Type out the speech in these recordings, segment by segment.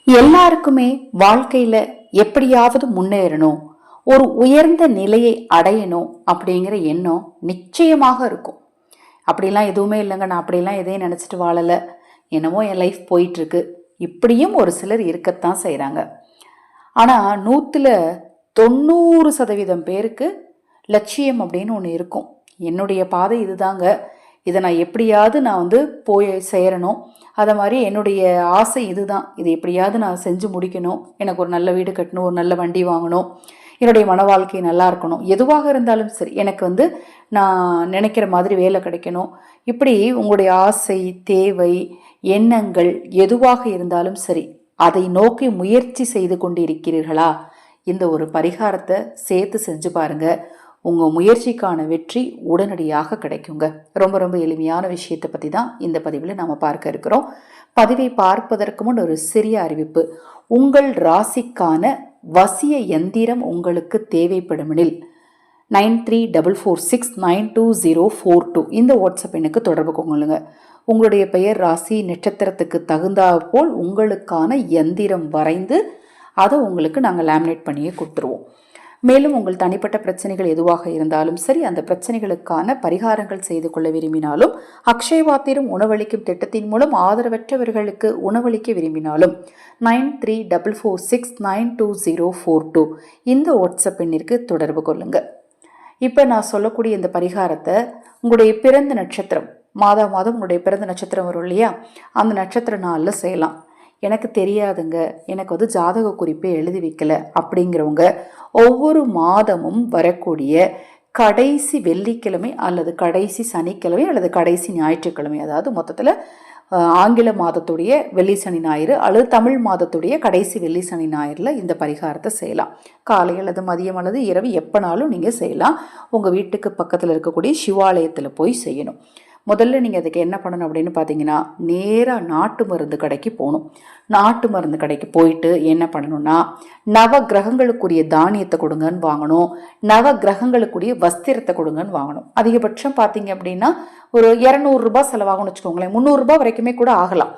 எல்லாருக்குமே வாழ்க்கையில எப்படியாவது முன்னேறணும், ஒரு உயர்ந்த நிலையை அடையணும் அப்படிங்கிற எண்ணம் நிச்சயமாக இருக்கும். அப்படிலாம் எதுவுமே இல்லைங்க, நான் அப்படிலாம் எதையும் நினச்சிட்டு வாழலை, என்னமோ என் லைஃப் போயிட்டுருக்கு, இப்படியும் ஒரு சிலர் இருக்கத்தான் செய்கிறாங்க. ஆனால் 90% பேருக்கு லட்சியம் அப்படின்னு ஒன்று இருக்கும். என்னுடைய பாதை இதுதாங்க, இதை நான் எப்படியாவது நான் போய் சேரணும், அதை மாதிரி என்னுடைய ஆசை இதுதான், இதை எப்படியாவது நான் செஞ்சு முடிக்கணும், எனக்கு ஒரு நல்ல வீடு கட்டணும், ஒரு நல்ல வண்டி வாங்கணும், என்னுடைய மன வாழ்க்கை நல்லா இருக்கணும், எதுவாக இருந்தாலும் சரி, எனக்கு நான் நினைக்கிற மாதிரி வேலை கிடைக்கணும். இப்படி உங்களுடைய ஆசை, தேவை, எண்ணங்கள் எதுவாக இருந்தாலும் சரி, அதை நோக்கி முயற்சி செய்து கொண்டு இருக்கிறீர்களா? இந்த ஒரு பரிகாரத்தை சேர்த்து செஞ்சு பாருங்க, உங்கள் முயற்சிக்கான வெற்றி உடனடியாக கிடைக்குங்க. ரொம்ப ரொம்ப எளிமையான விஷயத்தை பற்றி தான் இந்த பதிவில் நாம் பார்க்க இருக்கிறோம். பதிவை பார்ப்பதற்கு முன் ஒரு சிறிய அறிவிப்பு. உங்கள் ராசிக்கான வசிய எந்திரம் உங்களுக்கு தேவைப்படுமெனில் 9344692042 இந்த வாட்ஸ்அப் எண்ணுக்கு தொடர்பு கொள்ளுங்க. உங்களுடைய பெயர், ராசி, நட்சத்திரத்துக்கு தகுந்தாற்போல் உங்களுக்கான எந்திரம் வரைந்து அதை உங்களுக்கு நாங்கள் லேமினேட் பண்ணியே கொடுத்துருவோம். மேலும் உங்கள் தனிப்பட்ட பிரச்சனைகள் எதுவாக இருந்தாலும் சரி, அந்த பிரச்சனைகளுக்கான பரிகாரங்கள் செய்து கொள்ள விரும்பினாலும், அக்ஷயவாத்திரம் உணவளிக்கும் திட்டத்தின் மூலம் ஆதரவற்றவர்களுக்கு உணவளிக்க விரும்பினாலும் 9344692042 இந்த வாட்ஸ்அப் எண்ணிற்கு தொடர்பு கொள்ளுங்க. இப்போ நான் சொல்லக்கூடிய இந்த பரிகாரத்தை உங்களுடைய பிறந்த நட்சத்திரம், மாதம் உங்களுடைய பிறந்த நட்சத்திரம் வரும் இல்லையா, அந்த நட்சத்திர நாளில் செய்யலாம். எனக்கு தெரியாதுங்க, எனக்கு ஜாதக குறிப்பே எழுதி வைக்கல அப்படிங்கிறவங்க ஒவ்வொரு மாதமும் வரக்கூடிய கடைசி வெள்ளிக்கிழமை அல்லது கடைசி சனிக்கிழமை அல்லது கடைசி ஞாயிற்றுக்கிழமை, அதாவது மொத்தத்தில் ஆங்கில மாதத்துடைய வெள்ளி சனி ஞாயிறு அல்லது தமிழ் மாதத்துடைய கடைசி வெள்ளி சனி ஞாயிறில் இந்த பரிகாரத்தை செய்யலாம். காலை அல்லது மதியம் அல்லது இரவு எப்போனாலும் நீங்கள் செய்யலாம். உங்கள் வீட்டுக்கு பக்கத்தில் இருக்கக்கூடிய சிவாலயத்தில் போய் செய்யணும். முதல்ல நீங்கள் அதுக்கு என்ன பண்ணணும் அப்படின்னு பார்த்தீங்கன்னா, நேராக நாட்டு மருந்து கடைக்கு போகணும். நாட்டு மருந்து கடைக்கு போயிட்டு என்ன பண்ணணும்னா, நவ கிரகங்களுக்குரிய தானியத்தை கொடுங்கன்னு வாங்கணும், நவ கிரகங்களுக்குரிய வஸ்திரத்தை கொடுங்கன்னு வாங்கணும். அதிகபட்சம் பார்த்தீங்க அப்படின்னா ஒரு 200 ரூபாய் செலவாகும்னு வச்சுக்கோங்களேன். 300 ரூபாய் வரைக்குமே கூட ஆகலாம்.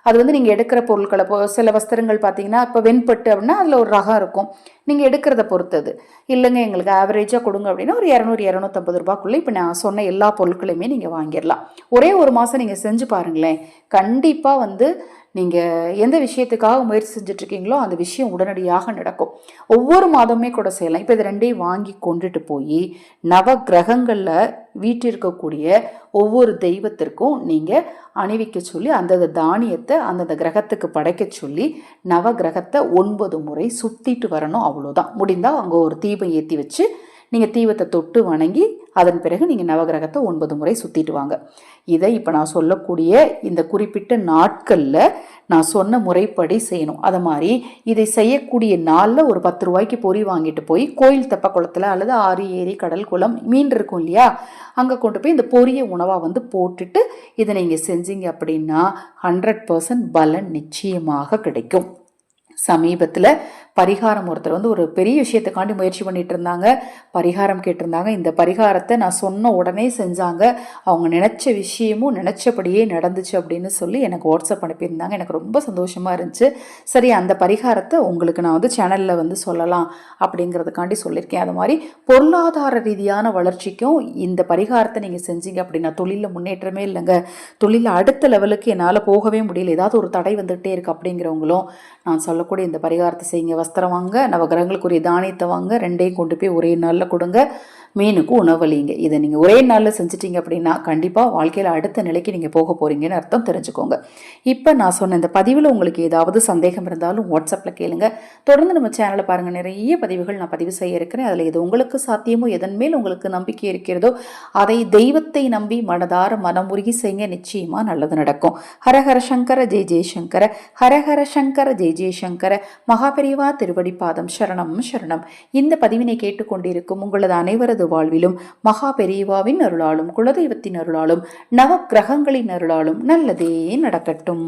அது நீங்கள் எடுக்கிற பொருட்களை சில வஸ்திரங்கள் பார்த்தீங்கன்னா, இப்போ வெண்பட்டு அப்படின்னா அதில் ஒரு ரகம் இருக்கும், நீங்கள் எடுக்கிறத பொறுத்தது. இல்லைங்க எங்களுக்கு ஆவரேஜாக கொடுங்க அப்படின்னா ஒரு 200-250 ரூபாய்க்குள்ளே இப்போ நான் சொன்ன எல்லா பொருட்களையுமே நீங்கள் வாங்கிடலாம். ஒரே ஒரு மாதம் நீங்கள் செஞ்சு பாருங்களேன், கண்டிப்பாக நீங்கள் எந்த விஷயத்துக்காக முயற்சி செஞ்சுட்ருக்கீங்களோ அந்த விஷயம் உடனடியாக நடக்கும். ஒவ்வொரு மாதமே கூட செய்யலாம். இப்போ இது ரெண்டையும் வாங்கி கொண்டுட்டு போய் நவ கிரகங்களில் வீட்டிற்கக்கூடிய ஒவ்வொரு தெய்வத்திற்கும் நீங்கள் அணிவிக்க சொல்லி அந்தந்த தானியத்தை அந்தந்த கிரகத்துக்கு படைக்க சொல்லி நவ கிரகத்தை 9 முறை சுற்றிட்டு வரணும். அவ்வளோதான். முடிந்தால் அங்கே ஒரு தீபம் ஏற்றி வச்சு நீங்கள் தீபத்தை தொட்டு வணங்கி அதன் பிறகு நீங்கள் நவகிரகத்தை 9 முறை சுற்றிட்டு வாங்க. இதை இப்போ நான் சொல்லக்கூடிய இந்த குறிப்பிட்ட நாட்களில் நான் சொன்ன முறைப்படி செய்யணும். அது மாதிரி இதை செய்யக்கூடிய நாளில் ஒரு 10 ரூபாய்க்கு பொறி வாங்கிட்டு போய் கோயில் தெப்ப குளத்தில் அல்லது ஆறு, ஏரி, கடல், குளம், மீன் இருக்கும் இல்லையா, அங்கே கொண்டு போய் இந்த பொரிய உணவாக போட்டுட்டு இதை நீங்கள் செஞ்சீங்க அப்படின்னா 100% பலன் நிச்சயமாக கிடைக்கும். சமீபத்தில் பரிகாரம் ஒருத்தர் ஒரு பெரிய விஷயத்துக்காண்டி முயற்சி பண்ணிட்டு இருந்தாங்க, பரிகாரம் கேட்டிருந்தாங்க. இந்த பரிகாரத்தை நான் சொன்ன உடனே செஞ்சாங்க, அவங்க நினச்ச விஷயமும் நினச்சபடியே நடந்துச்சு அப்படின்னு சொல்லி எனக்கு வாட்ஸ்அப் அனுப்பியிருந்தாங்க. எனக்கு ரொம்ப சந்தோஷமாக இருந்துச்சு. சரி, அந்த பரிகாரத்தை உங்களுக்கு நான் சேனலில் சொல்லலாம் அப்படிங்கிறதுக்காண்டி சொல்லியிருக்கேன். அது மாதிரி பொருளாதார ரீதியான வளர்ச்சிக்கும் இந்த பரிகாரத்தை நீங்கள் செஞ்சீங்க அப்படின்னா தொழிலில் முன்னேற்றமே இல்லைங்க, தொழிலில் அடுத்த லெவலுக்கு என்னால் போகவே முடியல, ஏதாவது ஒரு தடை வந்துகிட்டே இருக்குது அப்படிங்கிறவங்களும் நான் சொல்லக்கூடிய இந்த பரிகாரத்தை செய்யுங்க. வஸ்திரம் வாங்க, நவகிரகங்களுக்குரிய தானியத்தை வாங்க, ரெண்டையும் கொண்டு போய் ஒரே நாளில் கொடுங்க, மீனுக்கு உணவளிங்க. இதை நீங்கள் ஒரே நாளில் செஞ்சிட்டிங்க அப்படின்னா கண்டிப்பாக வாழ்க்கையில் அடுத்த நிலைக்கு நீங்கள் போக போகிறீங்கன்னு அர்த்தம், தெரிஞ்சுக்கோங்க. இப்போ நான் சொன்ன இந்த பதிவில் உங்களுக்கு ஏதாவது சந்தேகம் இருந்தாலும் வாட்ஸ்அப்பில் கேளுங்க. தொடர்ந்து நம்ம சேனலை பாருங்கள், நிறைய பதிவுகள் நான் பதிவு செய்ய இருக்கிறேன். அதில் எது உங்களுக்கு சாத்தியமோ, எதன் மேல் உங்களுக்கு நம்பிக்கை இருக்கிறதோ அதை தெய்வத்தை நம்பி மனதார மனமுருகி செய்யுங்க, நிச்சயமாக நல்லது நடக்கும். ஹரஹர சங்கர ஜெய் ஜெய்சங்கர, ஹரஹர சங்கர ஜெய் ஜெய்சங்கர, மகாபெரிவா திருவடி பாதம் சரணம் சரணம். இந்த பதிவினை கேட்டுக்கொண்டிருக்கும் உங்களது அனைவரது வாழ்விலும் மகா பெரியவாவின் அருளாலும் குலதெய்வத்தின் அருளாலும் நவ கிரகங்களின் அருளாலும் நல்லதே நடக்கட்டும்.